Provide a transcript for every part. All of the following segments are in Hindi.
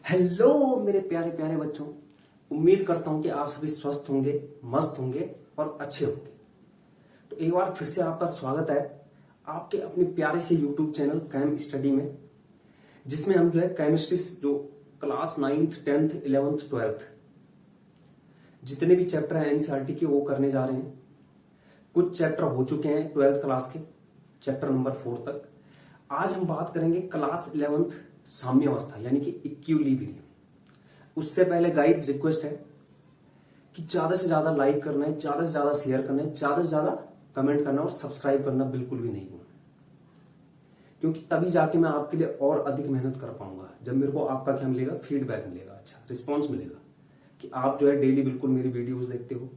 हेलो मेरे प्यारे प्यारे बच्चों। उम्मीद करता हूं कि आप सभी स्वस्थ होंगे, मस्त होंगे और अच्छे होंगे। तो एक बार फिर से आपका स्वागत है आपके अपने प्यारे से यूट्यूब चैनल कैम स्टडी में, जिसमें हम जो है केमिस्ट्री जो class 9th 10th 11th 12th जितने भी चैप्टर हैं एनसीईआरटी के वो करने जा रहे हैं। कुछ चैप्टर हो चुके हैं 12th क्लास के, चैप्टर नंबर 4 तक। आज हम बात करेंगे क्लास 11th साम्यावस्था यानी कि इक्विलिब्रियम। उससे पहले गाइस रिक्वेस्ट है कि ज्यादा से ज्यादा लाइक करना है, ज्यादा से ज्यादा शेयर करना है, ज्यादा से ज्यादा कमेंट करना और सब्सक्राइब करना बिल्कुल भी नहीं भूलना, क्योंकि तभी जाके मैं आपके लिए और अधिक मेहनत कर पाऊंगा। जब मेरे को आपका क्या मिलेगा, फीडबैक मिलेगा, अच्छा रिस्पॉन्स मिलेगा कि आप जो है डेली बिल्कुल मेरी वीडियोस देखते हो।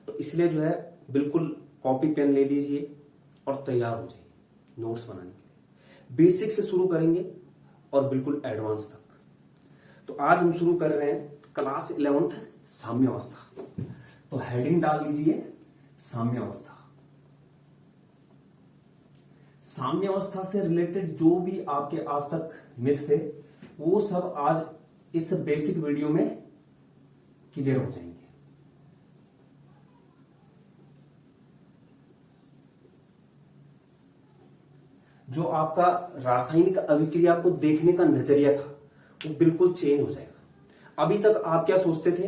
तो इसलिए जो है बिल्कुल कॉपी पेन ले लीजिए और तैयार हो जाइए नोट्स बनाने के लिए। बेसिक से शुरू करेंगे और बिल्कुल एडवांस तक। तो आज हम शुरू कर रहे हैं क्लास 11th साम्यावस्था। तो हेडिंग डाल लीजिए साम्यावस्था। साम्यावस्था से रिलेटेड जो भी आपके आज तक मिथ थे वो सब आज इस बेसिक वीडियो में क्लियर हो जाएंगे। जो आपका रासायनिक अभिक्रिया को देखने का नजरिया था वो बिल्कुल चेंज हो जाएगा। अभी तक आप क्या सोचते थे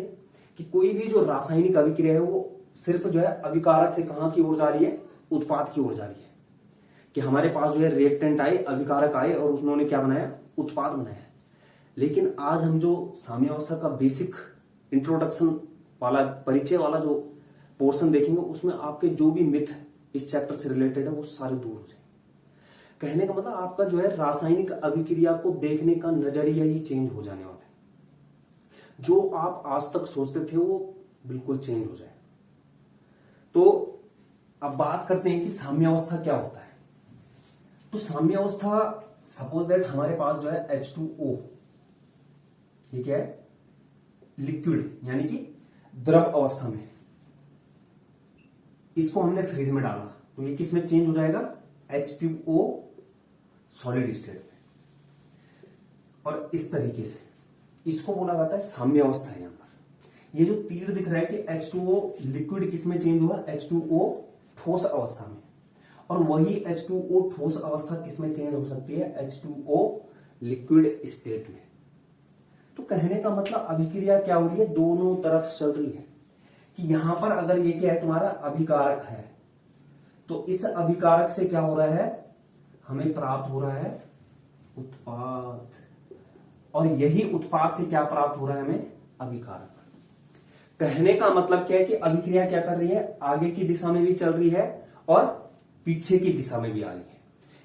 कि कोई भी जो रासायनिक अभिक्रिया है वो सिर्फ जो है अभिकारक से कहां की ओर जा रही है, उत्पाद की ओर जा रही है। कि हमारे पास जो है रिएक्टेंट आए, अभिकारक आए और उन्होंने क्या बनाया, उत्पाद बनाया। लेकिन आज हम जो साम्यावस्था का बेसिक इंट्रोडक्शन वाला, परिचय वाला जो पोर्शन देखेंगे उसमें आपके जो भी मिथ इस चैप्टर से रिलेटेड है वो सारे दूर हो जाएंगे। कहने का मतलब आपका जो है रासायनिक अभिक्रिया को देखने का नजरिया ही चेंज हो जाने वाला है। जो आप आज तक सोचते थे वो बिल्कुल चेंज हो जाए। तो अब बात करते हैं कि साम्यावस्था क्या होता है। तो साम्यावस्था, सपोज दैट हमारे पास जो है H2O, ये क्या है, लिक्विड यानी कि द्रव अवस्था में, इसको हमने फ्रीज में डाला तो ये किस में चेंज हो जाएगा, H2O सॉलिड स्टेट में। और इस तरीके से इसको बोला जाता है साम्यावस्था है। यहां पर ये जो तीर दिख रहा है कि H2O लिक्विड किस में चेंज हुआ, H2O ठोस अवस्था में, और वही H2O ठोस अवस्था किस में चेंज हो सकती है, H2O लिक्विड स्टेट में। तो कहने का मतलब अभिक्रिया क्या हो रही है, दोनों तरफ चल रही है। कि यहां पर अगर ये क्या है, तुम्हारा अभिकारक है, तो इस अभिकारक से क्या हो रहा है, हमें प्राप्त हो रहा है उत्पाद, और यही उत्पाद से क्या प्राप्त हो रहा है हमें, अभिकारक। कहने का मतलब क्या है कि अभिक्रिया क्या कर रही है, आगे की दिशा में भी चल रही है और पीछे की दिशा में भी आ रही है।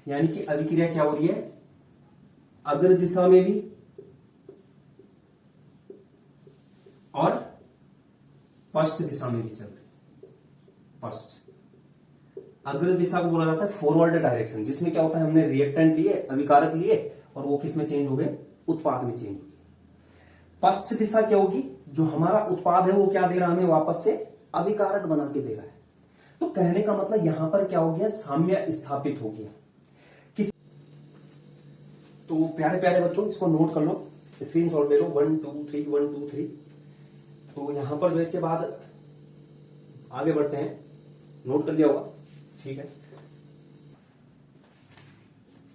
यानी कि अभिक्रिया क्या हो रही है, अग्र दिशा में भी और पश्च दिशा में भी चल रही है। पश्च, अग्र दिशा को बोला जाता है फॉरवर्ड डायरेक्शन, जिसमें क्या होता है, हमने रिएक्टेंट लिए, अभिकारक लिए और वो किस में चेंज हो गए, उत्पाद में चेंज हो गए। पश्च दिशा क्या होगी, जो हमारा उत्पाद है वो क्या दे रहा है हमें, वापस से अभिकारक बना के दे रहा है। तो कहने का मतलब यहां पर क्या हो गया, साम्य स्थापित हो गया। किस तो प्यारे प्यारे बच्चों इसको नोट कर लो, स्क्रीनशॉट ले लो, 1 2 3 1 2 3। तो यहां पर जो इसके बाद आगे बढ़ते हैं, नोट कर लिया होगा, ठीक है।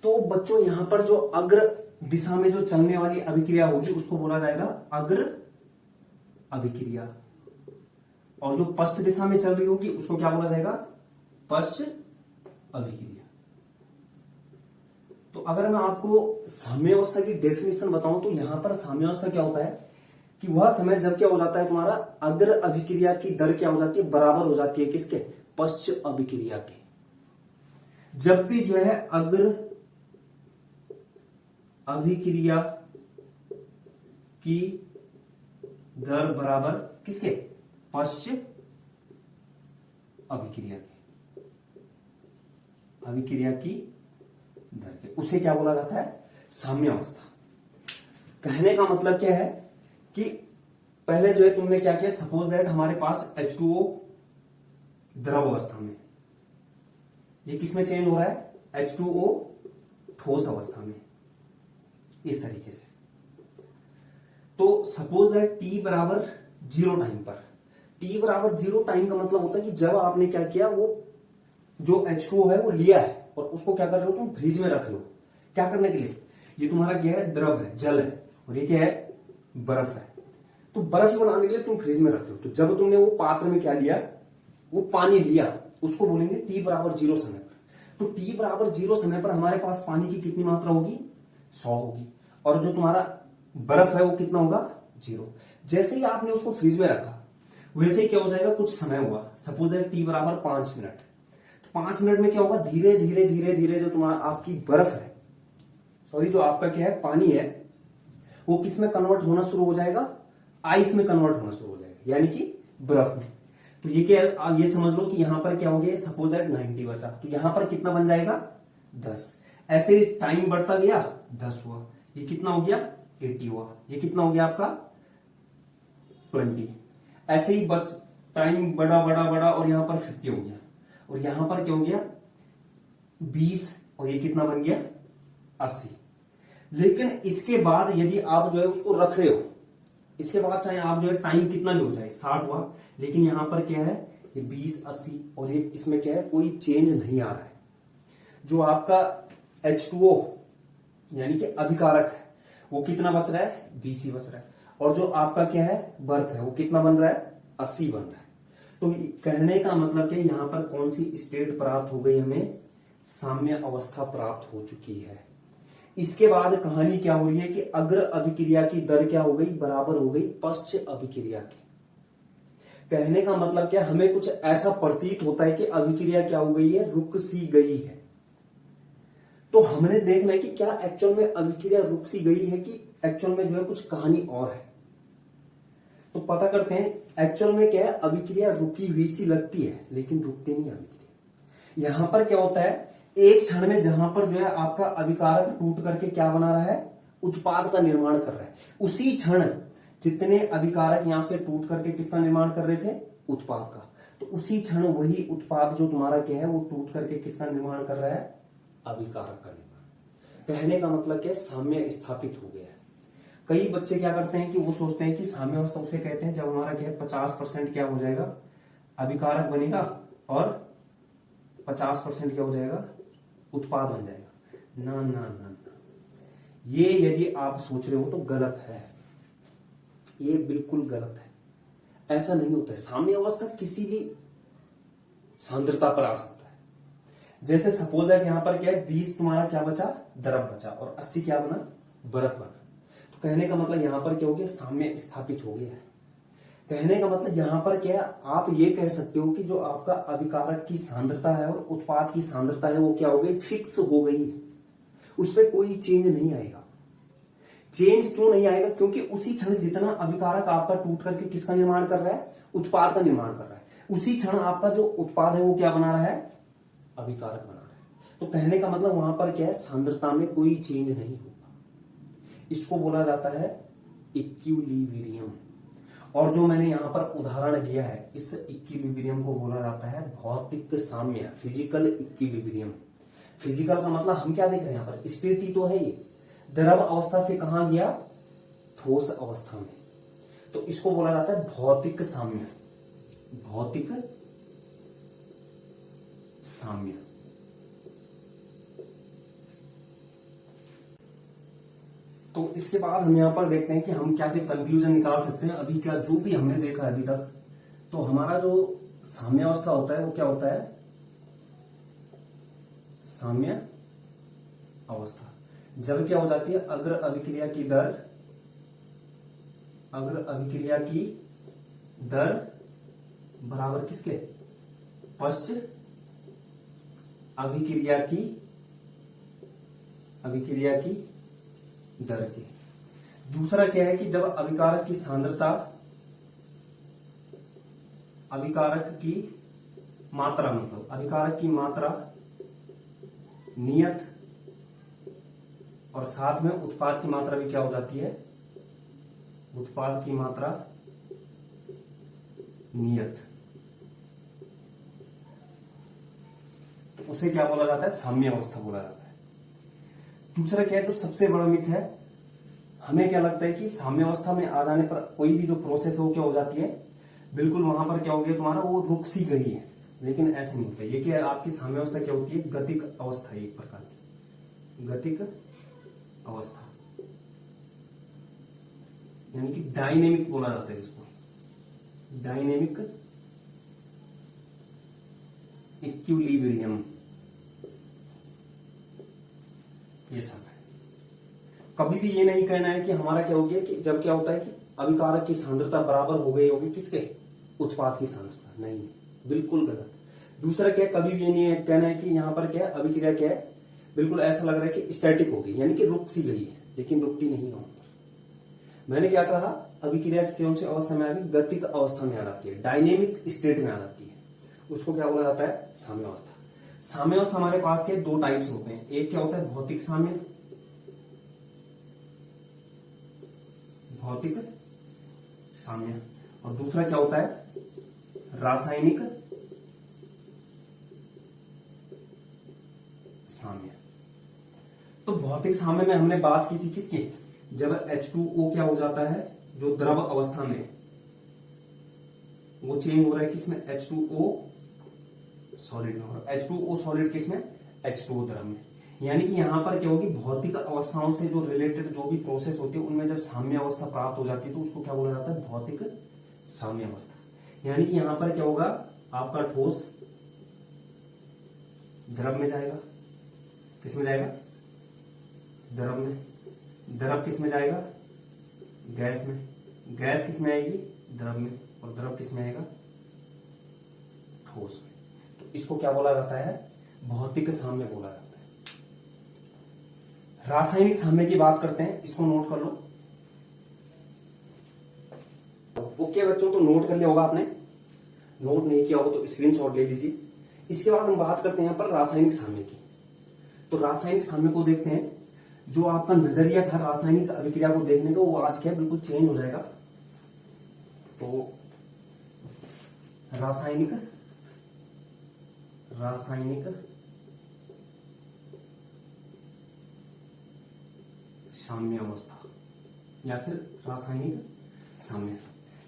तो बच्चों यहां पर जो अग्र दिशा में जो चलने वाली अभिक्रिया होगी उसको बोला जाएगा अग्र अभिक्रिया, और जो पश्च दिशा में चल रही होगी उसको क्या बोला जाएगा, पश्च अभिक्रिया। तो अगर मैं आपको साम्यावस्था की डेफिनेशन बताऊं तो यहां पर साम्यावस्था क्या होता है कि वह समय जब क्या हो जाता है, तुम्हारा अग्र अभिक्रिया की दर क्या हो जाती है, बराबर हो जाती है किसके, पश्च अभिक्रिया के। जब भी जो है अग्र अभिक्रिया की दर बराबर किसके, पश्च अभिक्रिया के, अभिक्रिया की दर के, उसे क्या बोला जाता है, साम्यावस्था। कहने का मतलब क्या है कि पहले जो है तुमने क्या किया, सपोज दैट हमारे पास H2O द्रव अवस्था में, ये किस में चेंज हो रहा है, H2O ठोस अवस्था में, इस तरीके से। तो सपोज दैट टी बराबर 0 टाइम पर, टी बराबर 0 टाइम का मतलब होता है कि जब आपने क्या किया, वो जो H2O है वो लिया है और उसको क्या कर रहे हो तुम, फ्रिज में रख लो। क्या करने के लिए? ये तुम्हारा क्या है, द्रव है, जल है, और ये क्या है, बर्फ है। तो बर्फ बनाने के लिए तुम फ्रिज में रख लो। तो जब तुमने वो पात्र में क्या लिया, वो पानी लिया, उसको बोलेंगे टी बराबर 0 समय पर। तो टी बराबर 0 समय पर हमारे पास पानी की कितनी मात्रा होगी, 100 होगी, और जो तुम्हारा बर्फ है वो कितना होगा, 0। जैसे ही आपने उसको फ्रिज में रखा, वैसे ही क्या हो जाएगा, कुछ समय हुआ, सपोज दैट टी बराबर 5 मिनट। तो 5 मिनट में क्या होगा, धीरे धीरे धीरे धीरे जो तुम्हारा आपकी बर्फ है, सॉरी जो आपका क्या है, पानी है, वो किस में कन्वर्ट होना शुरू हो जाएगा, आइस में कन्वर्ट होना शुरू हो जाएगा, यानी कि बर्फ में। तो ये क्या, आप ये समझ लो कि यहां पर क्या हो गया, सपोज दैट 90 बचा, तो यहां पर कितना बन जाएगा, 10। ऐसे ही टाइम बढ़ता गया, 10 हुआ, ये कितना हो गया, 80 हुआ, ये कितना हो गया आपका, 20। ऐसे ही बस टाइम बढ़ा बढ़ा बढ़ा और यहां पर 50 हो गया, और यहां पर क्या हो गया, 20, और ये कितना बन गया, 80। लेकिन इसके बाद यदि आप जो है उसको रख रहे हो, इसके बाद चाहे आप जो है टाइम कितना भी हो जाए, 60 हुआ, लेकिन यहां पर क्या है, ये 20, 80, और ये इसमें क्या है, कोई चेंज नहीं आ रहा है। जो आपका H2O यानी कि अभिकारक है, वो कितना बच रहा है, 20 ही बच रहा है, और जो आपका क्या है, बर्फ है, वो कितना बन रहा है, 80 बन रहा है। तो कहने का मतलब क्या, यहां पर कौन सी स्टेट प्राप्त हो गई, हमें साम्य अवस्था प्राप्त हो चुकी है। इसके बाद कहानी क्या हो रही है कि अग्र अभिक्रिया की दर क्या हो गई, बराबर हो गई पश्च अभिक्रिया की। कहने का मतलब क्या, हमें कुछ ऐसा प्रतीत होता है कि अभिक्रिया क्या हो गई है, रुक सी गई है। तो हमने देखना है कि क्या एक्चुअल में अभिक्रिया रुक सी गई है कि एक्चुअल में जो है कुछ कहानी और है। तो पता करते हैं एक्चुअल में क्या है, अभिक्रिया रुकी हुई सी लगती है लेकिन रुकती नहीं अभिक्रिया। यहां पर क्या होता है, एक क्षण में जहां पर जो है आपका अभिकारक टूट करके क्या बना रहा है, उत्पाद का निर्माण कर रहा है, उसी क्षण जितने अभिकारक यहां से टूट करके किसका निर्माण कर रहे थे, उत्पाद का, तो उसी क्षण वही उत्पाद जो तुम्हारा क्या है, वो टूट करके किसका निर्माण कर रहा है, अभिकारक का निर्माण। कहने का मतलब क्या है, साम्य स्थापित हो गया है। कई बच्चे क्या करते हैं कि वो सोचते हैं कि साम्य अवस्था उसे कहते हैं जब हमारा क्या है, 50% क्या हो जाएगा, अभिकारक बनेगा, और 50% क्या हो जाएगा, उत्पाद बन जाएगा। ना ना ना ना, ये यदि आप सोच रहे हो तो गलत है, ये बिल्कुल गलत है। ऐसा नहीं होता है। साम्य अवस्था किसी भी सांद्रता पर आ सकता है। जैसे सपोज दैट यहां पर क्या है, 20 तुम्हारा क्या बचा, द्रव बचा, और 80 क्या बना, बर्फ बना। तो कहने का मतलब यहां पर क्या हो गया, साम्य स्थापित हो गया है। कहने का मतलब यहां पर क्या है, आप ये कह सकते हो कि जो आपका अभिकारक की सांद्रता है और उत्पाद की सांद्रता है, वो क्या हो गई, फिक्स हो गई है, उसमें कोई चेंज नहीं आएगा। चेंज क्यों नहीं आएगा, क्योंकि उसी क्षण जितना अभिकारक आपका टूट करके किसका निर्माण कर रहा है, उत्पाद का निर्माण कर रहा है, उसी क्षण आपका जो उत्पाद है वो क्या बना रहा है, अभिकारक बना रहा है। तो कहने का मतलब वहां पर क्या है, सांद्रता में कोई चेंज नहीं होगा। इसको बोला जाता है इक्विलिब्रियम। और जो मैंने यहां पर उदाहरण दिया है, इस इक्विलिब्रियम को बोला जाता है भौतिक साम्य, फिजिकल इक्विलिब्रियम। फिजिकल का मतलब हम क्या देख रहे हैं यहां पर, स्टेट ही तो है ये, द्रव अवस्था से कहां गया, ठोस अवस्था में। तो इसको बोला जाता है भौतिक साम्य, भौतिक साम्य। तो इसके बाद हम यहां पर देखते हैं कि हम क्या क्या कंक्लूजन निकाल सकते हैं अभी, क्या जो भी हमने देखा अभी तक। तो हमारा जो साम्य अवस्था होता है वो क्या होता है, साम्य अवस्था जब क्या हो जाती है, अग्र अभिक्रिया की दर, अग्र अभिक्रिया की दर बराबर किसके, पश्च अभिक्रिया की दर के। दूसरा क्या है कि जब अभिकारक की सांद्रता, अभिकारक की मात्रा, मतलब अभिकारक की मात्रा नियत, और साथ में उत्पाद की मात्रा भी क्या हो जाती है, उत्पाद की मात्रा नियत, तो उसे क्या बोला जाता है, साम्य अवस्था बोला जाता है। दूसरा क्या है, जो सबसे बड़ा मिथ है, हमें क्या लगता है कि साम्य अवस्था में आ जाने पर कोई भी जो प्रोसेस है वो क्या हो जाती है, बिल्कुल वहां पर क्या हो गया तुम्हारा, वो रुक सी गई है। लेकिन ऐसे नहीं होता। ये क्या आपकी साम्य अवस्था क्या होती है, गतिक अवस्था है, एक प्रकार की गतिक अवस्था, यानी कि डायनेमिक बोला जाता है इसको, डायनेमिक इक्विलिब्रियम, ये सब है। कभी भी ये नहीं कहना है कि हमारा क्या हो गया कि जब क्या होता है कि अभिकारक की सांद्रता बराबर हो गई होगी किसके, उत्पाद की सांद्रता, नहीं, बिल्कुल गलत। दूसरा क्या है, कभी भी ये नहीं है कहना है कि यहाँ पर क्या है, अभिक्रिया क्या है, बिल्कुल ऐसा लग रहा है कि स्टैटिक हो गई, यानी कि रुक सी गई है, लेकिन रुकती नहीं है वहां पर। मैंने क्या कहा, अभिक्रिया की कौन सी अवस्था में आ गई, गतिक अवस्था में आ जाती है, डायनेमिक स्टेट में आ जाती है, उसको क्या बोला जाता है, साम्य अवस्था। साम्य अवस्था हमारे पास के दो टाइप्स होते हैं, एक क्या होता है भौतिक साम्य, भौतिक साम्य, और दूसरा क्या होता है रासायनिक साम्य। तो भौतिक साम्य में हमने बात की थी किसकी, जब H2O क्या हो जाता है, जो द्रव अवस्था में वो चेंज हो रहा है किसमें, H2O सॉलिड में, और H2O सॉलिड किसमें, H2O द्रव में। यानी कि यहां पर क्या होगी, भौतिक अवस्थाओं से जो रिलेटेड जो भी प्रोसेस होती है उनमें जब साम्य अवस्था प्राप्त हो जाती है तो उसको क्या बोला जाता है, भौतिक साम्य अवस्था। यानी कि यहां पर क्या होगा, आपका ठोस द्रव में जाएगा, किसमें जाएगा, द्रव में, द्रव किसमें जाएगा, गैस में, गैस किसमें आएगी, द्रव में, और द्रव किसमें आएगा, ठोस में। तो इसको क्या बोला जाता है, भौतिक साम्य बोला जाता है। रासायनिक साम्य की बात करते हैं, इसको नोट कर लो। ओके बच्चों, तो नोट कर लिया होगा आपने, नोट नहीं किया होगा तो स्क्रीनशॉट ले लीजिए। इसके बाद हम बात करते हैं यहाँ पर रासायनिक साम्य की। तो रासायनिक साम्य को देखते हैं, जो आपका नजरिया था रासायनिक अभिक्रिया को देखने का वो आज क्या बिल्कुल चेंज हो जाएगा। तो रासायनिक साम्य अवस्था या फिर रासायनिक साम्य,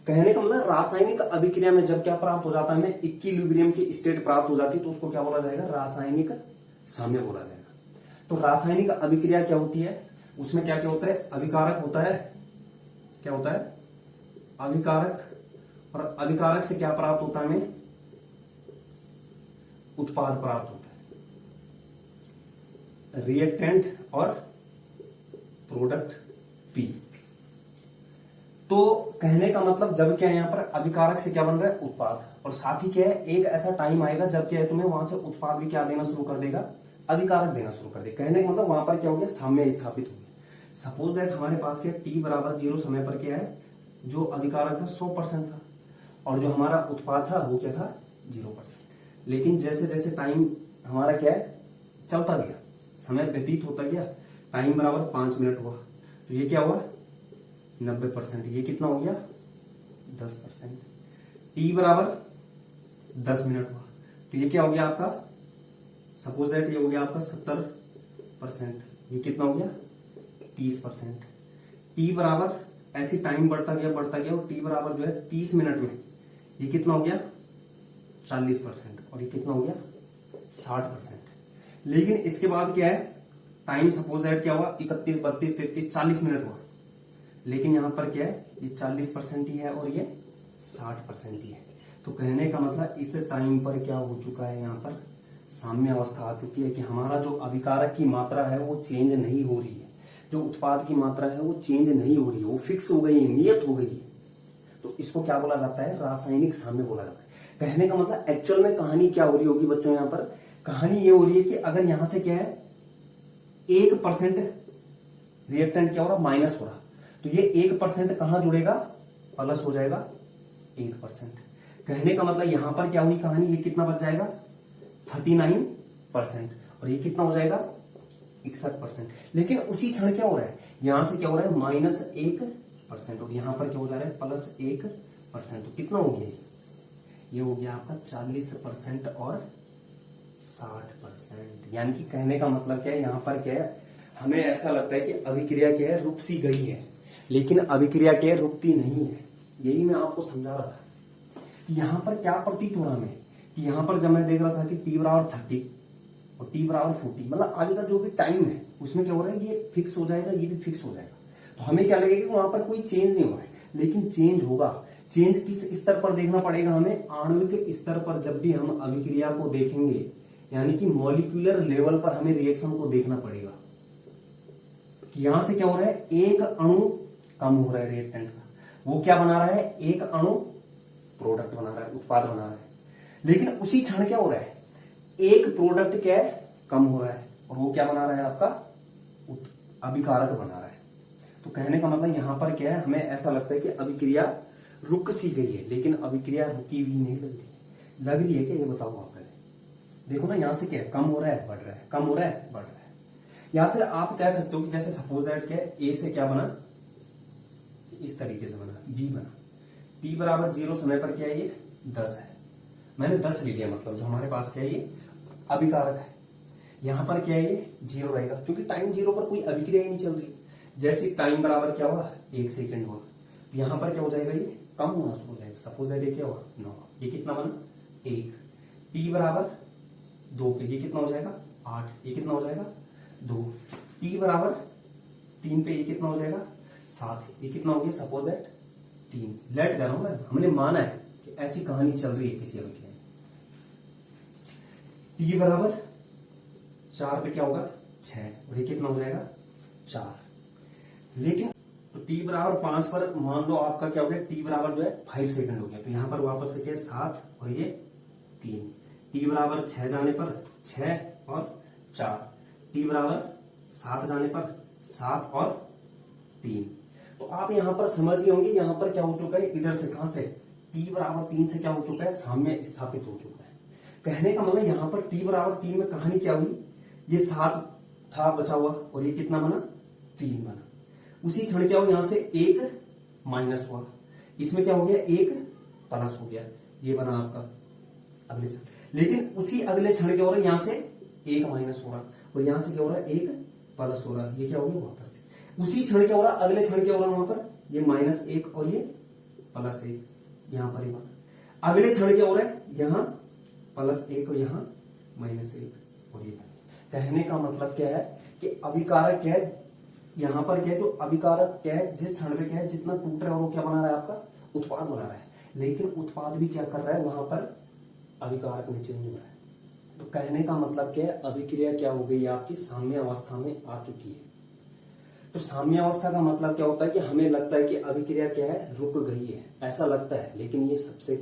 कहने का मतलब रासायनिक अभिक्रिया में जब क्या प्राप्त हो जाता है, हमें इक्विलिब्रियम की स्टेट प्राप्त हो जाती है तो उसको क्या बोला जाएगा, रासायनिक साम्य बोला जाएगा। तो रासायनिक अभिक्रिया क्या होती है, उसमें क्या क्या होता है, अभिकारक होता है, क्या होता है, अभिकारक, और अभिकारक से क्या प्राप्त होता है, हमें उत्पाद प्राप्त होता है, रिएक्टेंट और प्रोडक्ट पी। तो कहने का मतलब जब क्या है, यहां पर अभिकारक से क्या बन रहा है, उत्पाद, और साथ ही क्या है, एक ऐसा टाइम आएगा जब क्या है तुम्हें वहां से उत्पाद भी क्या देना शुरू कर देगा, अभिकारक देना शुरू कर देगा। कहने का मतलब वहां पर क्या हो गया, साम्य स्थापित हो गया। सपोज दैट हमारे पास क्या t बराबर 0 समय पर क्या है, जो अभिकारक था 100% था, और जो हमारा उत्पाद था वो क्या था, 0%। लेकिन जैसे जैसे टाइम हमारा क्या है चलता गया, समय व्यतीत होता गया, टाइम बराबर 5 मिनट हुआ, तो ये क्या हुआ 90%, ये कितना हो गया 10%। टी बराबर 10 मिनट हुआ, तो ये क्या हो गया आपका, सपोज दैट ये हो गया आपका 70%, ये कितना हो गया 30%। टी बराबर ऐसी टाइम बढ़ता गया और टी बराबर जो है 30 मिनट में ये कितना हो गया 40%, और ये कितना हो गया 60%। लेकिन इसके बाद क्या है, टाइम सपोज दैट क्या हुआ 31, 32, 33, 40 मिनट हुआ, लेकिन यहां पर क्या है, ये 40% ही है और ये 60% ही है। तो कहने का मतलब इस टाइम पर क्या हो चुका है, यहाँ पर साम्य अवस्था आ चुकी है कि हमारा जो अभिकारक की मात्रा है वो चेंज नहीं हो रही है, जो उत्पाद की मात्रा है वो चेंज नहीं हो रही है, वो फिक्स हो गई है, नियत हो गई है। तो इसको क्या बोला जाता है, रासायनिक साम्य बोला जाता है। कहने का मतलब एक्चुअल में कहानी क्या हो रही होगी बच्चों, यहाँ पर कहानी ये हो रही है कि अगर यहां से क्या है 1% रिएक्टेंट क्या हो रहा, माइनस हो रहा, तो ये 1% कहां जुड़ेगा, प्लस हो जाएगा 1%। कहने का मतलब यहां पर क्या हुई कहानी, ये कितना बच जाएगा 39%, और ये कितना हो जाएगा 61%। लेकिन उसी क्षण क्या हो रहा है, यहां से क्या हो रहा है -1%, और यहां पर क्या हो जा रहा है +1%, तो कितना हो गया ये हो गया आपका 40% और 60%। यानी कि कहने का मतलब क्या है, यहां पर क्या है हमें ऐसा लगता है कि अभिक्रिया क्या है, रुक सी गई है, लेकिन अभिक्रिया क्या है, रुकती नहीं है। यही मैं आपको समझा रहा था कि यहाँ पर क्या प्रतीत हो रहा हमें कि यहाँ पर जब मैं देख रहा था कि t बराबर 30 और t बराबर 40, मतलब आगे का जो भी टाइम है उसमें क्या हो रहा है, ये फिक्स हो जाएगा, ये भी फिक्स हो जाएगा। तो हमें क्या लगेगा कि वहां पर कोई चेंज नहीं हो रहा है, लेकिन चेंज होगा। चेंज किस स्तर पर देखना पड़ेगा हमें, आणविक स्तर पर। जब भी हम अभिक्रिया को देखेंगे यानी कि मॉलिक्यूलर लेवल पर हमें रिएक्शन को देखना पड़ेगा कि यहां से क्या हो रहा है, एक अणु कम हो रहा है रिएक्टेंट का, वो क्या बना रहा है, एक अणु प्रोडक्ट बना रहा है, उत्पाद बना रहा है। लेकिन उसी क्षण क्या हो रहा है, एक प्रोडक्ट क्या है, कम हो रहा है, और वो क्या बना रहा है, आपका अभिकारक बना रहा है। तो कहने का मतलब यहां पर क्या है, हमें ऐसा लगता है कि अभिक्रिया रुक सी गई है, लेकिन अभिक्रिया रुकी भी नहीं लग रही है क्या, ये बताओ आप पहले। देखो ना, यहां से क्या है, कम हो रहा है, बढ़ रहा है, कम हो रहा है, बढ़ रहा है। या फिर आप कह सकते हो कि जैसे सपोज दैट क्या है, ए से क्या बना, इस तरीके से बना, बी बना। t बराबर 0 समय पर क्या है, ये 10 है, मैंने 10 ले लिया, मतलब जो हमारे पास क्या है, ये अभिकारक है। यहां पर क्या है, ये 0 रहेगा, क्योंकि टाइम 0 पर कोई अभिक्रिया ही नहीं चल रही। जैसे टाइम बराबर क्या हुआ, 1 सेकेंड हुआ, यहां पर क्या हो जाएगा, ये कम होना शुरू हो जाएगा। सपोज दैट ये क्या हुआ, 9, ये कितना बना, 1। t बराबर 2 पे ये कितना हो जाएगा, 8, ये कितना हो जाएगा, 2। t बराबर 3 पे ये कितना हो जाएगा, 7, ये कितना हो गया, सपोज दैट 3। लेट कर रहा हूं मैं, हमने माना है कि ऐसी कहानी चल रही है किसी अभिक्रिया में। t बराबर 4 पे क्या होगा, 6, और ये कितना हो जाएगा, 4। लेकिन तो t बराबर 5 पर मान लो आपका क्या हो गया, t बराबर जो है 5 सेकंड हो गया, तो यहां पर वापस से क्या 7 और ये 3। t बराबर 6 जाने पर 6 और 4, t बराबर 7 जाने पर 7 और 3। तो आप यहां पर समझ गए होंगे, यहां पर क्या हो चुका है, इधर से कहां से, t बराबर 3 से क्या हो चुका है, साम्य स्थापित हो चुका है। कहने का मतलब यहां पर t बराबर 3 में कहानी क्या हुई, ये 7 था बचा हुआ, और ये कितना बना, 3 बना। उसी क्षण क्या हो, यहां से 1 माइनस हुआ, इसमें क्या हो गया, 1 प्लस हो गया, ये बना आपका अगले क्षण। लेकिन उसी अगले क्षण क्या हो रहा है, यहां से 1 माइनस हो रहा, और यहां से क्या हो रहा है, 1 प्लस हो रहा, ये क्या हो गया वापस से। उसी क्षण क्या हो रहा, अगले क्षण क्या हो रहा है, वहां पर ये -1 और ये +1, यहां पर ये बना। अगले क्षण क्या हो रहा है, यहां +1 और यहां -1 और ये। कहने का मतलब क्या है कि अभिकारक क्या है, यहां पर क्या है, जो अभिकारक क्या है, जिस क्षण पे क्या है, जितना टूट रहा है वो क्या बना रहा है, आपका उत्पाद बना रहा है। लेकिन उत्पाद भी क्या कर रहा है, वहां पर अभिकारक में चेंज हो रहा है। तो कहने का मतलब क्या है, अभिक्रिया क्या हो गई, आपकी साम्य अवस्था में आ चुकी है। तो साम्य अवस्था का मतलब क्या होता है कि हमें लगता है कि अभिक्रिया क्या है, रुक गई है, ऐसा लगता है, लेकिन ये सबसे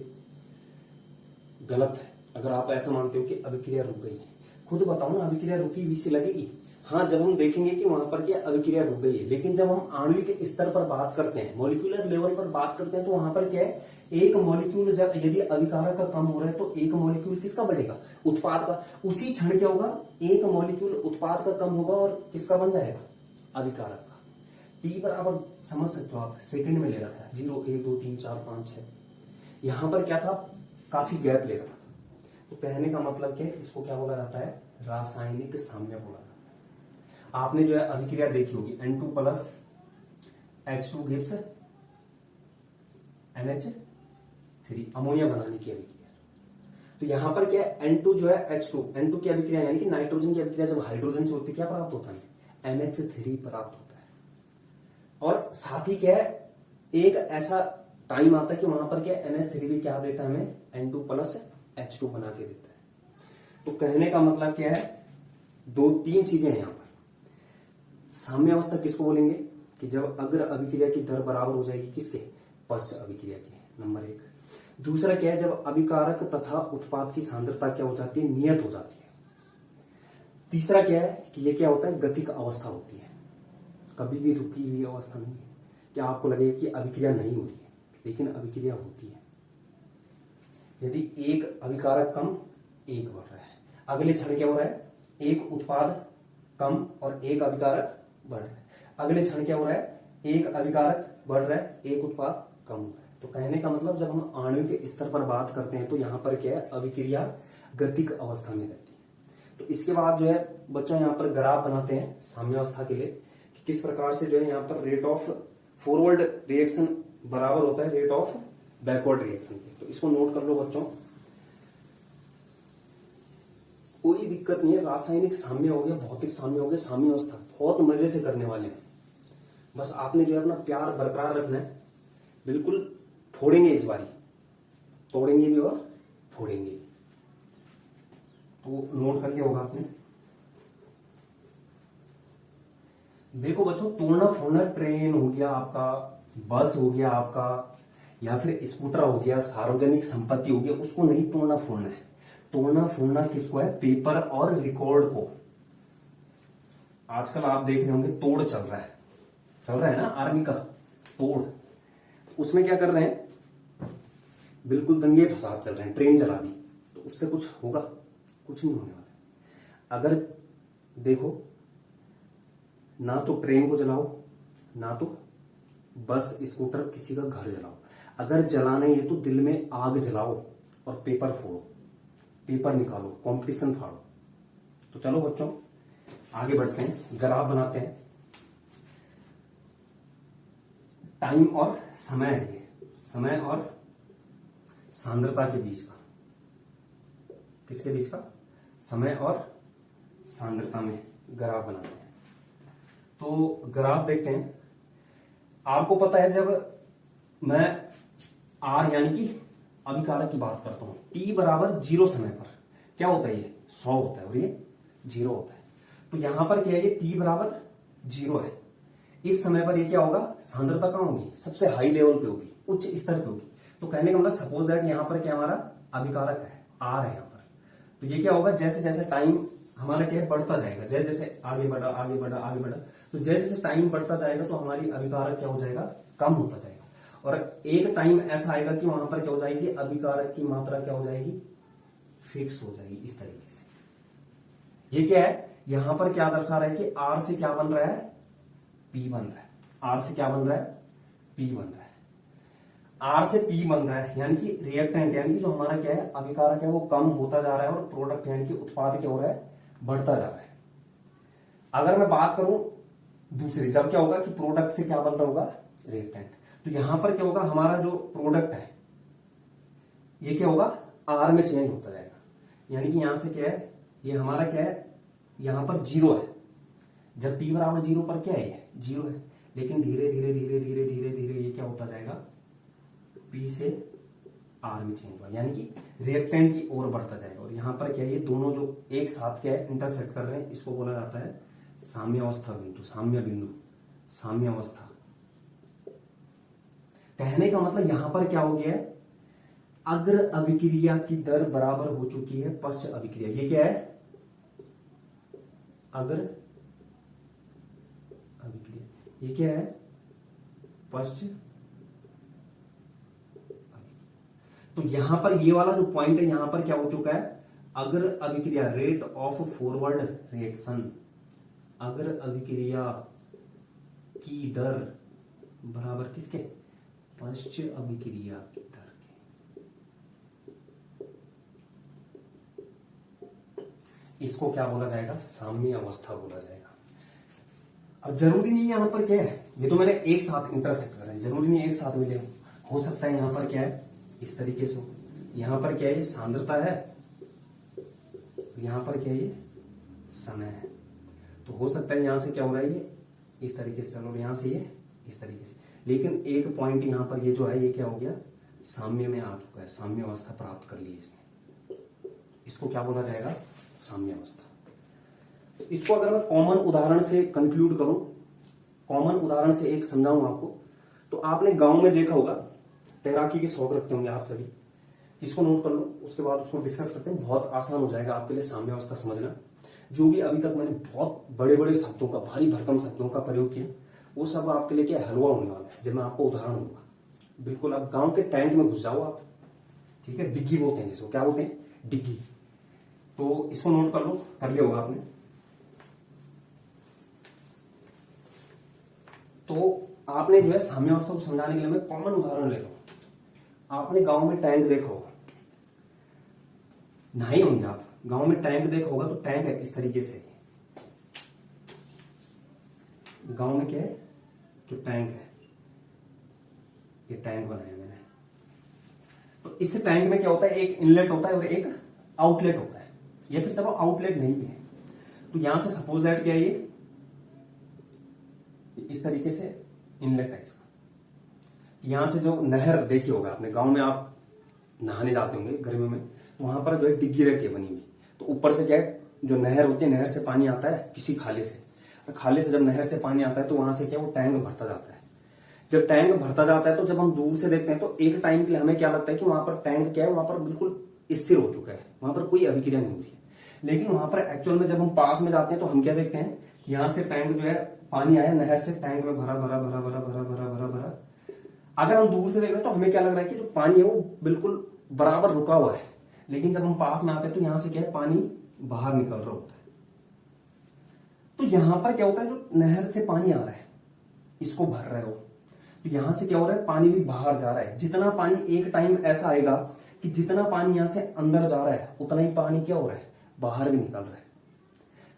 गलत है। अगर आप ऐसा मानते हो कि अभिक्रिया रुक गई है, खुद बताओ ना, अभिक्रिया रुकी हुई सी लगेगी। हाँ, जब हम देखेंगे कि वहां पर क्या अभिक्रिया रुक गई है, लेकिन जब हम आणविक स्तर पर बात करते हैं, मॉलिक्यूलर लेवल पर बात करते हैं, तो वहां पर क्या है, एक मॉलिक्यूल जब यदि अभिकारक का कम हो रहा है, तो एक मॉलिक्यूल किसका बढ़ेगा, उत्पाद का। उसी क्षण क्या होगा, एक मॉलिक्यूल उत्पाद का कम होगा और किसका बन जाएगा, अभिकारक का। टी बराबर समझ सकते हो आप, सेकंड में ले रखा है, 0 1 2 3 4 5 6। यहां पर क्या था, काफी गैप ले रखा था। तो कहने का मतलब क्या है, इसको क्या बोला जाता है, रासायनिक साम्य बोला जाता है। आपने जो है अभिक्रिया देखी होगी, N2 plus H2 gives NH3, ammonia बनाने की अभिक्रिया। तो यहां पर क्या है, N2 जो है N2 की अभिक्रिया यानी कि नाइट्रोजन की अभिक्रिया जब हाइड्रोजन से होती है, क्या प्राप्त होता है, NH3 प्राप्त होता है। और साथ ही क्या है, एक ऐसा टाइम आता है कि वहां पर क्या NH3 भी क्या देता है हमें, N2 प्लस H2 बना के देता है। तो कहने का मतलब क्या है, 2-3 चीजें हैं यहां पर। साम्य अवस्था किसको बोलेंगे कि जब अग्र अभिक्रिया की दर बराबर हो जाएगी किसके, पश्च अभिक्रिया के, नंबर 1। दूसरा क्या है, जब अभिकारक तथा उत्पाद की सांद्रता क्या हो जाती है, नियत हो जाती है। तीसरा क्या है कि ये क्या होता है, गतिक अवस्था होती है, कभी भी रुकी हुई अवस्था नहीं है। क्या आपको लगेगा कि अभिक्रिया नहीं हो रही है, लेकिन अभिक्रिया होती है। यदि एक अभिकारक कम, एक बढ़ रहा है, अगले क्षण क्या हो रहा है, एक उत्पाद कम और एक अभिकारक बढ़ रहा है, अगले क्षण क्या हो रहा है, एक अभिकारक बढ़ रहा है, एक उत्पाद कम हो रहा है। तो कहने का मतलब जब हम आणविक स्तर पर बात करते हैं, तो यहां पर क्या है, अभिक्रिया गतिक अवस्था में रहती है। तो इसके बाद जो है बच्चों यहाँ पर ग्राफ बनाते हैं साम्यावस्था के लिए कि किस प्रकार से जो है यहाँ पर रेट ऑफ फॉरवर्ड रिएक्शन बराबर होता है रेट ऑफ बैकवर्ड रिएक्शन के। तो इसको नोट कर लो बच्चों, कोई दिक्कत नहीं है। रासायनिक साम्य हो गया, भौतिक साम्य हो गया, साम्यावस्था बहुत मजे से करने वाले हैं। बस आपने जो है अपना प्यार बरकरार रखना है। बिल्कुल फोड़ेंगे इस बारी, तोड़ेंगे भी और फोड़ेंगे भी। तो नोट कर लिया होगा आपने। देखो बच्चों, तोड़ना फोड़ना ट्रेन हो गया आपका, बस हो गया आपका, या फिर स्कूटर हो गया, सार्वजनिक संपत्ति हो गया, उसको नहीं तोड़ना फोड़ना है। तोड़ना फोड़ना किसको है? पेपर और रिकॉर्ड को। आजकल आप देख रहे होंगे तोड़ चल रहा है ना आर्मी का तोड़। उसमें क्या कर रहे हैं? बिल्कुल दंगे फसाद चल रहे हैं, ट्रेन जला दी। तो उससे कुछ होगा? कुछ नहीं होने वाला। अगर देखो, ना तो ट्रेन को जलाओ, ना तो बस स्कूटर किसी का घर जलाओ। अगर जलाना है तो दिल में आग जलाओ और पेपर फोड़ो, पेपर निकालो, कंपटीशन फाड़ो। तो चलो बच्चों आगे बढ़ते हैं, ग्राफ बनाते हैं। टाइम और समय है ये, समय और सांद्रता के बीच का। किसके बीच का? समय और सांद्रता में ग्राफ बनाते हैं। तो ग्राफ देखते हैं। आपको पता है जब मैं आर यानी कि अभिकारक की बात करता हूं, टी बराबर 0 समय पर क्या होता है? ये 100 होता है और ये 0 होता है। तो यहां पर क्या है? ये टी बराबर 0 है। इस समय पर ये क्या होगा? सांद्रता कहां होगी? सबसे हाई लेवल पे होगी, उच्च स्तर पे होगी। तो कहने का मतलब सपोज दैट यहां पर क्या हमारा अभिकारक है, आर है यहां पर। तो ये क्या होगा? जैसे जैसे टाइम हमारा क्या है बढ़ता जाएगा, जैसे जैसे आगे बढ़ा आगे बढ़ा आगे बढ़ा, तो जैसे जैसे टाइम बढ़ता जाएगा तो हमारी अभिकारक क्या हो जाएगा? कम होता जाएगा। और एक टाइम ऐसा आएगा कि वहां पर क्या हो जाएगी? अभिकारक की मात्रा क्या हो जाएगी? फिक्स हो जाएगी इस तरीके से। ये क्या है? यहां पर क्या दर्शा रहा है कि आर से क्या बन रहा है? पी बन रहा है। आर से क्या बन रहा है? पी बन रहा है। आर से पी बन रहा है यानी कि रिएक्टेंट यानी कि जो हमारा क्या है अभिकारक है वो कम होता जा रहा है और प्रोडक्ट यानी कि उत्पाद क्या हो रहा है? बढ़ता जा रहा है। अगर मैं बात करूं दूसरी, जब क्या होगा कि प्रोडक्ट से क्या बन रहा होगा? रिएक्टेंट। तो यहां पर क्या होगा? हमारा जो प्रोडक्ट है ये क्या होगा? आर में चेंज होता जाएगा। यानी कि यहां से क्या है? ये हमारा क्या है? यहां पर 0 है। जब टी बराबर 0 पर क्या है? ये 0 है। लेकिन धीरे धीरे धीरे धीरे धीरे धीरे ये क्या होता जाएगा? पी से आर में चेंज हुआ, यानी कि रिएक्टेंट की ओर बढ़ता जाएगा। और यहां पर क्या है? ये दोनों जो एक साथ क्या है इंटरसेक्ट कर रहे हैं, इसको बोला जाता है साम्यावस्था बिंदु, साम्य बिंदु, साम्यावस्था। कहने का मतलब यहां पर क्या हो गया है? अग्र अभिक्रिया की दर बराबर हो चुकी है पश्च अभिक्रिया। ये क्या है? अग्र अभिक्रिया। ये क्या है? पश्च। तो यहां पर ये वाला जो पॉइंट है यहां पर क्या हो चुका है? अग्र अभिक्रिया, रेट ऑफ फॉरवर्ड रिएक्शन, अग्र अभिक्रिया की दर बराबर किसके? पश्च अभिक्रिया की दर के। इसको क्या बोला जाएगा? साम्य अवस्था बोला जाएगा। अब जरूरी नहीं यहां पर क्या है, ये तो मैंने एक साथ इंटरसेक्ट कर रहे हैं, जरूरी नहीं एक साथ मिले हो सकता है यहां पर क्या है इस तरीके से हो। यहां पर क्या है? ये सांद्रता है, यहां पर क्या है? ये समय है। तो हो सकता है यहां से क्या हो रहा है? ये इस तरीके से चलो, यहां से ये इस तरीके से। लेकिन एक पॉइंट यहां पर ये जो है ये क्या हो गया? साम्य में आ चुका है, साम्य अवस्था प्राप्त कर ली इसने। इसको क्या बोला जाएगा? साम्य अवस्था। तो इसको अगर मैं कॉमन उदाहरण से कंक्लूड करूं, कॉमन उदाहरण से एक समझाऊं आपको, तो आपने गांव में देखा होगा, तैराकी के शौक रखते होंगे आप सभी। इसको नोट कर लो, उसके बाद उसको डिस्कस करते हैं। बहुत आसान हो जाएगा आपके लिए साम्यावस्था समझना। जो भी अभी तक मैंने बहुत बड़े बड़े शब्दों का, भारी भरकम शब्दों का प्रयोग किया, वो सब आपके लिए क्या हलवा होने वाला है जब मैं आपको उदाहरण दूंगा। बिल्कुल आप गांव के टैंक में घुस जाओ आप, ठीक है? डिग्गी बोलते हैं जिसको, क्या बोलते हैं? डिग्गी। तो इसको नोट कर लो, कर लिया होगा आपने। तो आपने जो है साम्यावस्था को समझाने के लिए मैं कॉमन उदाहरण ले रहा हूं। आपने गांव में टैंक देखा होगा, नहाए होंगे आप, गांव में टैंक देखा होगा, तो टैंक है इस तरीके से। गांव में क्या है, जो टैंक है, ये टैंक बनाया मैंने। तो इस टैंक में क्या होता है, एक इनलेट होता है और एक आउटलेट होता है, या फिर चलो आउटलेट नहीं भी है, तो यहां से सपोज दैट क्या है, ये इस तरीके से इनलेट है इसका। यहां से जो नहर देखी होगा आपने, गांव में आप नहाने जाते होंगे गर्मियों में, तो वहां पर जो है डिग्गी रहती है बनी हुई, तो ऊपर से क्या है, जो नहर होती है, नहर से पानी आता है किसी खाले से, तो खाले से जब नहर से पानी आता है तो वहां से क्या, वो टैंक भरता जाता है। जब टैंक भरता जाता है तो जब हम दूर से देखते हैं तो एक टाइम के लिए हमें क्या लगता है कि वहां पर टैंक क्या है, वहां पर बिल्कुल स्थिर हो चुका है, वहां पर कोई अभिक्रिया नहीं हो रही है। लेकिन वहां पर एक्चुअल में जब हम पास में जाते हैं तो हम क्या देखते हैं, यहां से टैंक जो है, पानी आया नहर से, टैंक में भरा भरा भरा भरा भरा भरा भरा भरा। अगर हम दूर से देख रहे हैं तो हमें क्या लग रहा है कि जो पानी है वो बिल्कुल बराबर रुका हुआ है, लेकिन जब हम पास में आते हैं तो यहां से क्या है, पानी बाहर निकल रहा होता है। तो यहां पर क्या होता है, जो नहर से पानी आ रहा है, इसको भर रहे हो, तो यहां से क्या हो रहा है, पानी भी बाहर जा रहा है। जितना पानी एक टाइम ऐसा आएगा कि जितना पानी यहां से अंदर जा रहा है, उतना ही पानी क्या हो रहा है, बाहर भी निकल रहा है।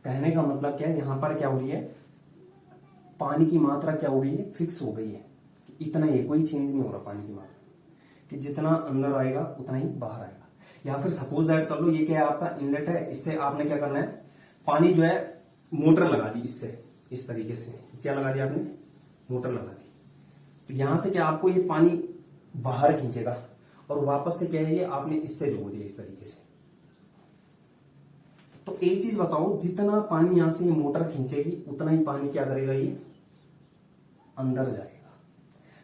कहने का मतलब क्या है, यहां पर क्या हो रही है, पानी की मात्रा क्या हो गई है, फिक्स हो गई है, इतना ही, कोई चेंज नहीं हो रहा पानी की मात्रा, कि जितना अंदर आएगा उतना ही बाहर आएगा। या फिर सपोज दैट कर लो, ये क्या है, आपका इनलेट है, इससे आपने क्या करना है, पानी जो है, मोटर लगा दी इससे, इस तरीके से क्या लगा दिया आपने, मोटर लगा दी, तो यहां से क्या आपको ये पानी बाहर खींचेगा, और वापस से क्या है, ये आपने इससे जोड़ दिया इस तरीके से। तो एक चीज बताओ, जितना पानी यहां से ये मोटर खींचेगी उतना ही पानी क्या करेगा, ये अंदर जाएगा।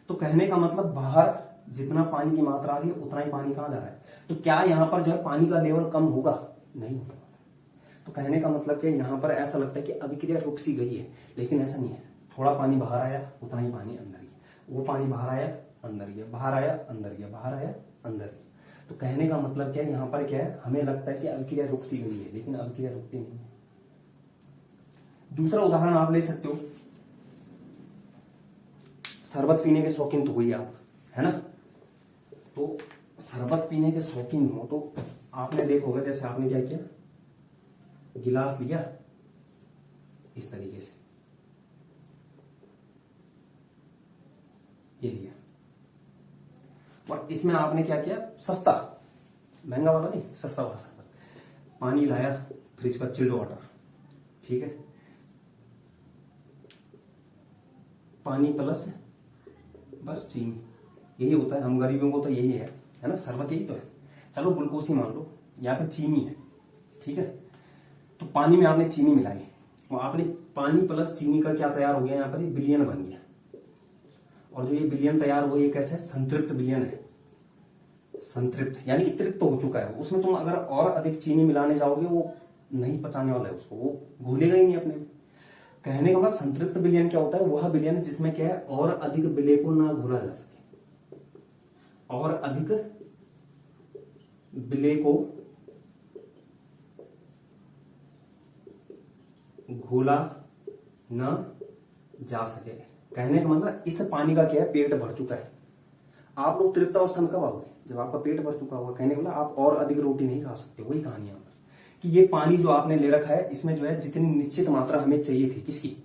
तो कहने का मतलब, बाहर जितना पानी की मात्रा आ रही है उतना ही पानी कहां जा रहा है। तो क्या यहां पर जो है पानी का लेवल कम होगा, नहीं होगा। तो कहने का मतलब क्या, यहां पर ऐसा लगता है कि अभिक्रिया रुक सी गई है, लेकिन ऐसा नहीं है। थोड़ा पानी बाहर आया, उतना ही पानी अंदर गया, वो पानी बाहर आया, अंदर गया, बाहर आया, अंदर गया, बाहर आया, अंदर गया। तो कहने का मतलब क्या है, यहां पर क्या है, हमें लगता है कि अभिक्रिया रुक सी गई है, लेकिन अभिक्रिया रुकती नहीं है। दूसरा उदाहरण आप ले सकते हो, शरबत पीने के शौकीन तो हुई आप, है ना। तो शरबत पीने के शौकीन हो तो आपने देखा होगा, जैसे आपने क्या किया, गिलास लिया इस तरीके से, ये लिया, और इसमें आपने क्या किया, सस्ता, महंगा वाला नहीं, सस्ता वाला शरबत, पानी लाया, फ्रिज का चिल्ड वाटर, ठीक है, पानी प्लस बस चीनी, यही होता है। हम गरीबों को तो यही है ना, शरबत यही तो है। चलो ग्लूकोज ही मान लो, या फिर चीनी है, ठीक है। तो पानी में आपने चीनी मिलाई, और आपने पानी प्लस चीनी का क्या तैयार हो गया, यहाँ पर ये विलयन बन गया। और जो ये विलयन तैयार हुआ, ये कैसे, संतृप्त विलयन है। संतृप्त यानी कि तृप्त हो चुका है, उसमें तुम अगर और अधिक चीनी मिलाने जाओगे, वो नहीं पचाने वाला है उसको, वो घुलेगा ही नहीं अपने में। कहने का मतलब, संतृप्त विलयन क्या होता है, वह विलयन जिसमें क्या है, और अधिक विलय को ना घोला जा सके, और अधिक विलय को घोला ना जा सके। कहने का मतलब, इस पानी का क्या है, पेट भर चुका है। आप लोग तृप्तावस्था में कब आओगे, जब आपका पेट भर चुका होगा। कहने का मतलब, आप और अधिक रोटी नहीं खा सकते। वही कहानी है कि ये पानी जो आपने ले रखा है, इसमें जो है जितनी निश्चित मात्रा हमें चाहिए थी, किसकी,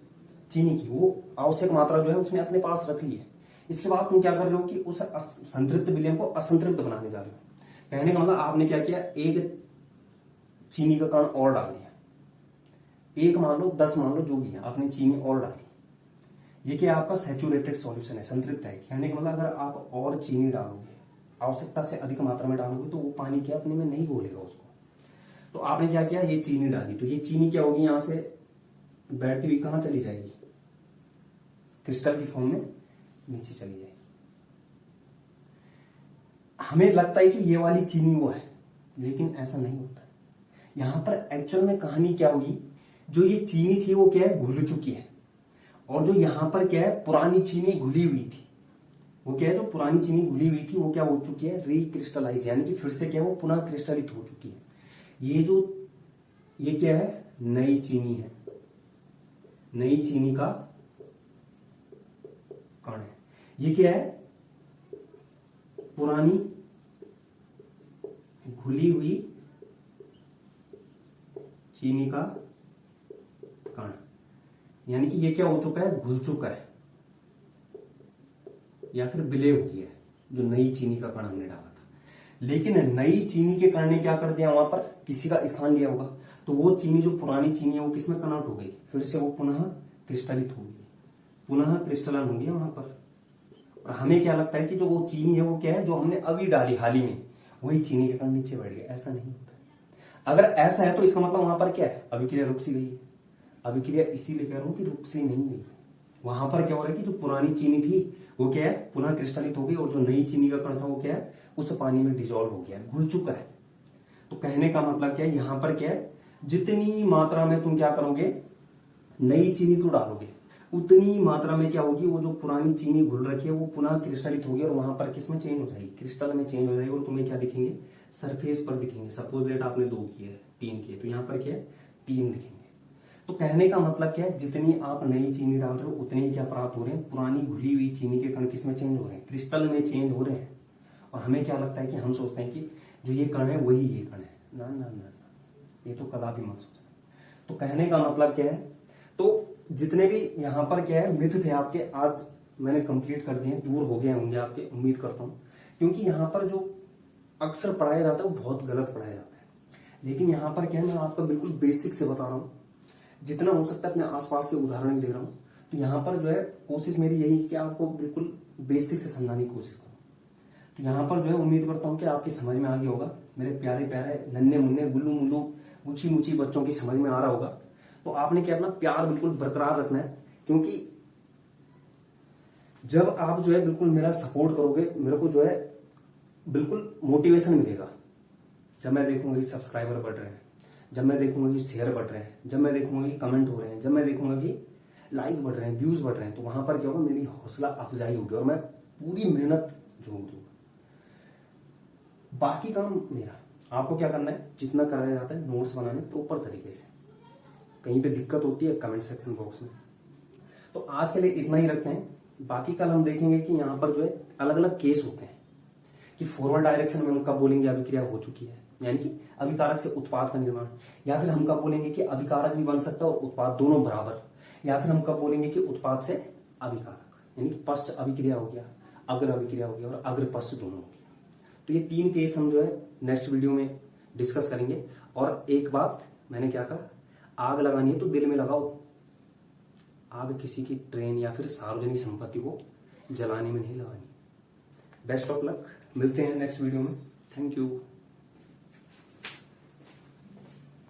चीनी की, वो आवश्यक मात्रा जो है उसने अपने पास रख ली है। इसके बाद तुम क्या कर रहे हो कि उस संतृप्त विलयन को असंतृप्त बनाने जा रहे हो। कहने का मतलब, आपने क्या किया, एक चीनी का कण और डाल दिया, एक मान लो, 10 मान लो, जो भी है, आपने चीनी और डाली। ये क्या आपका सैचुरेटेड सॉल्यूशन है, संतृप्त है। कहने का मतलब, अगर आप और चीनी डालोगे, आवश्यकता से अधिक मात्रा में डालोगे, तो वो पानी क्या अपने में नहीं घोलेगा उसको। तो आपने क्या किया, ये चीनी डाली, तो ये चीनी क्या होगी, यहां से बैठती हुई कहां चली जाएगी, क्रिस्टल की फॉर्म में नीचे चली जाएगी। हमें लगता है कि ये वाली चीनी वो है, लेकिन ऐसा नहीं होता है। यहां पर एक्चुअल में कहानी क्या हुई, जो ये चीनी थी वो क्या है, घुल चुकी है, और जो यहां पर क्या है, पुरानी चीनी घुली हुई थी, वो क्या है, जो पुरानी चीनी घुली हुई थी वो क्या हो चुकी है, रिक्रिस्टलाइज, यानी कि फिर से क्या है, वो पुनः क्रिस्टलित हो चुकी है। ये क्या है, नई चीनी है, नई चीनी का कण है। ये क्या है, पुरानी घुली हुई चीनी का कण, यानी कि ये क्या हो चुका है, घुल चुका है या फिर विलय हो गया है, जो नई चीनी का कण हमने डाला था। लेकिन नई चीनी के कण ने क्या कर दिया, वहां पर किसी का स्थान लिया होगा, तो वो चीनी जो पुरानी चीनी है वो किसमें कन्वर्ट हो गई, फिर से वो पुनः क्रिस्टलित हो गई, पुनः क्रिस्टलन हो गया वहां पर। और हमें क्या लगता है कि जो वो चीनी है वो क्या है, जो हमने अभी डाली हाल ही में, वही चीनी के कण नीचे बैठ गए। ऐसा नहीं होता। अगर ऐसा है तो इसका मतलब वहां पर क्या है, अभिक्रिया रुक सी गई है। अभिक्रिया इसीलिए कह रहा हूं कि रुक सी नहीं गई, वहां पर क्या हो रहा है कि जो पुरानी चीनी थी वो क्या है, पुनः क्रिस्टलित हो गई, और जो नई चीनी का कण था वो क्या है, उस पानी में डिजोल्व हो गया, घुल चुका है। तो कहने का मतलब क्या है, यहां पर क्या है, जितनी मात्रा में तुम क्या करोगे, नई चीनी को डालोगे, उतनी मात्रा में क्या होगी, वो जो पुरानी चीनी घुल रखी है वो पुनः क्रिस्टलित होगी, और वहां पर किसमें चेंज हो जाएगी, क्रिस्टल में चेंज हो जाएगी, और तुम्हें क्या दिखेंगे, सरफेस पर दिखेंगे। सपोज दैट आपने 2 किए, 3 किए, तो यहाँ पर क्या है, 3 दिखेंगे। तो कहने का मतलब क्या है, जितनी आप नई चीनी डाल रहे हो उतने ही क्या प्राप्त हो रहे हैं, पुरानी घुली हुई चीनी के कण किसमें चेंज हो रहे हैं, क्रिस्टल में चेंज हो रहे हैं। और हमें क्या लगता है कि हम सोचते हैं कि जो ये कण है वही ये कण है। ना ना ना ना, ये तो कदापि मत सोचना। तो कहने का मतलब क्या है, तो जितने भी यहाँ पर क्या है मिथ थे आपके, आज मैंने कंप्लीट कर दिए, दूर हो गए होंगे आपके, उम्मीद करता हूँ। क्योंकि यहाँ पर जो अक्सर पढ़ाया जाता है वो बहुत गलत पढ़ाया जाता है। लेकिन यहाँ पर क्या है, मैं आपका बिल्कुल बेसिक से बता रहा हूँ, जितना हो सकता है अपने आसपास के उदाहरण दे रहा हूँ। तो यहाँ पर जो है कोशिश मेरी यही कि आपको बिल्कुल बेसिक से समझाने की कोशिश करूँ। तो यहाँ पर जो है उम्मीद करता हूँ कि आपकी समझ में आ गया होगा, मेरे प्यारे प्यारे नन्हे मुन्ने गुल्लू मुल्लू ऊंची ऊंची बच्चों की समझ में आ रहा होगा। तो आपने क्या अपना प्यार बिल्कुल बरकरार रखना है, क्योंकि जब आप जो है बिल्कुल मेरा सपोर्ट करोगे, मेरे को जो है बिल्कुल मोटिवेशन मिलेगा। जब मैं देखूंगा कि सब्सक्राइबर बढ़ रहे हैं, जब मैं देखूंगा कि शेयर बढ़ रहे हैं, जब मैं देखूंगा कि कमेंट हो रहे हैं, जब मैं देखूंगा कि लाइक बढ़ रहे हैं, व्यूज बढ़ रहे हैं, तो वहां पर क्या होगा, मेरी हौसला अफजाई होगी और मैं पूरी मेहनत झोंक दूंगा। बाकी काम मेरा, आपको क्या करना है, जितना कराया जाता है नोट्स बनाने प्रॉपर तरीके से। कहीं पे दिक्कत होती है कमेंट सेक्शन बॉक्स में। तो आज के लिए इतना ही रखते हैं। बाकी कल हम देखेंगे कि यहाँ पर जो है अलग अलग केस होते हैं कि फॉरवर्ड डायरेक्शन में हम कब बोलेंगे अभिक्रिया हो चुकी है, यानी कि अभिकारक से उत्पाद का निर्माण, या फिर हम कब बोलेंगे कि अभिकारक भी बन सकता है और उत्पाद दोनों बराबर, या फिर हम कब बोलेंगे कि उत्पाद से अभिकारक, यानी कि पश्च अभिक्रिया हो गया, अग्र अभिक्रिया हो गया और अग्र पश्च दोनों हो गया। तो ये 3 केस हम जो है नेक्स्ट वीडियो में डिस्कस करेंगे। और एक बात मैंने क्या कहा, आग लगानी है तो दिल में लगाओ, आग किसी की ट्रेन या फिर सार्वजनिक संपत्ति को जलाने में नहीं लगानी। बेस्ट ऑफ लक, मिलते हैं नेक्स्ट वीडियो में। Thank you.